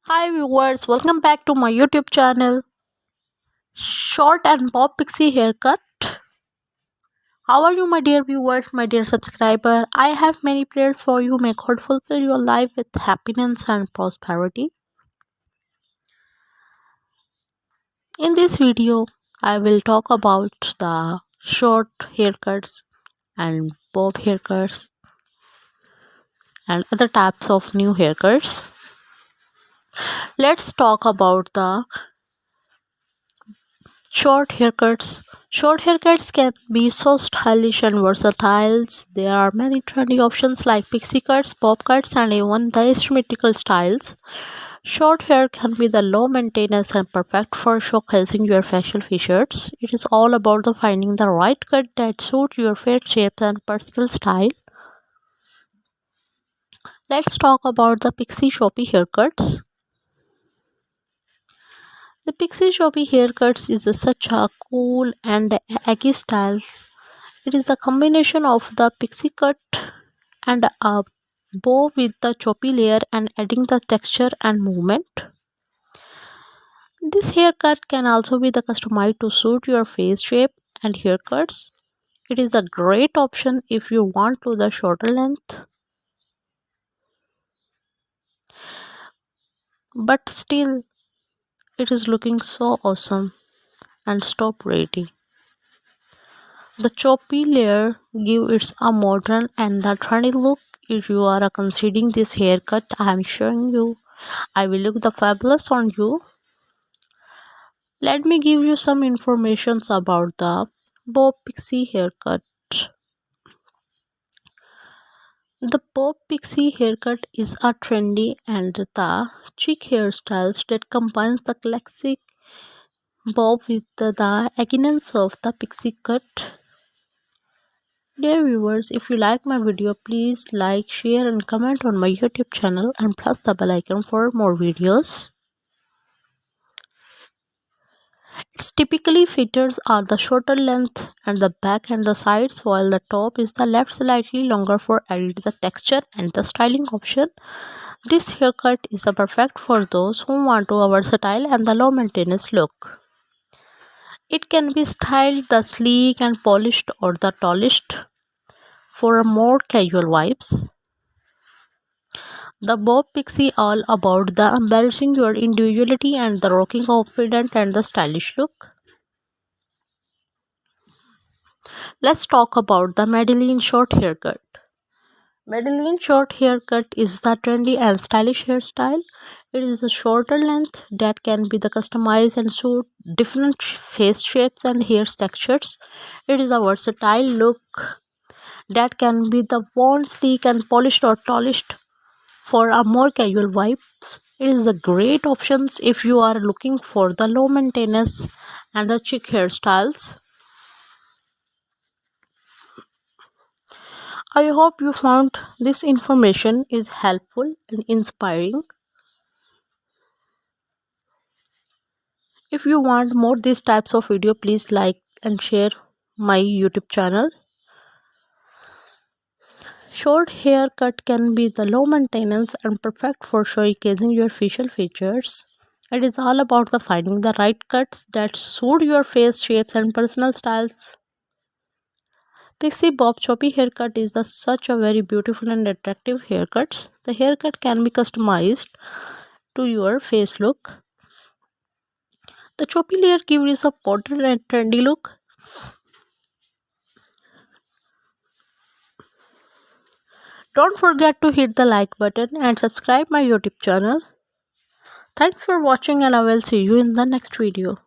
Hi viewers, welcome back to my YouTube channel. Short and Bob Pixie haircut. How are you, my dear viewers, my dear subscriber? I have many prayers for you. May God fulfill your life with happiness and prosperity. In this video, I will talk about the short haircuts and bob haircuts and other types of new haircuts. Let's talk about the short haircuts. Short haircuts can be so stylish and versatile. There are many trendy options like pixie cuts, bob cuts, and even the asymmetrical styles. Short hair can be the low maintenance and perfect for showcasing your facial features. It is all about the finding the right cut that suits your face shape and personal style. Let's talk about the pixie choppy haircuts. The Pixie choppy haircuts is such a cool and eggy style. It is the combination of the pixie cut and a bow with the choppy layer and adding the texture and movement. This haircut can also be the customized to suit your face shape and haircuts. It is a great option if you want to the shorter length, but still it is looking so awesome and stop ready. The choppy layer gives it a modern and the trendy look. If you are considering this haircut I am showing you, I will look the fabulous on you. Let me give you some information about the bob pixie haircut. The bob pixie haircut is a trendy and the chic hairstyles that combines the classic bob with the elegance of the pixie cut. Dear viewers, if you like my video, please like, share and comment on my YouTube channel and press the bell icon for more videos. Its typically features are the shorter length and the back and the sides, while the top is the left slightly longer for adding the texture and the styling option. This haircut is perfect for those who want a versatile and the low maintenance look. It can be styled the sleek and polished or the polished for a more casual vibes. The Bob Pixie all about the embarrassing your individuality and the rocking confident and the stylish look. Let's talk about the Madeline short haircut. Madeline short haircut is the trendy and stylish hairstyle. It is a shorter length that can be the customized and suit different face shapes and hair textures. It is a versatile look that can be the worn sleek and polished or polished for a more casual vibes. It is a great options if you are looking for the low maintenance and the chic hairstyles. I hope you found this information is helpful and inspiring. If you want more these types of video, please like and share my YouTube channel. Short haircut can be the low maintenance and perfect for showcasing your facial features. It is all about the finding the right cuts that suit your face shapes and personal styles. Pixie Bob choppy haircut is such a very beautiful and attractive haircut. The haircut can be customized to your face look. The choppy layer gives a modern and trendy look. Don't forget to hit the like button and subscribe my YouTube channel. Thanks for watching and I will see you in the next video.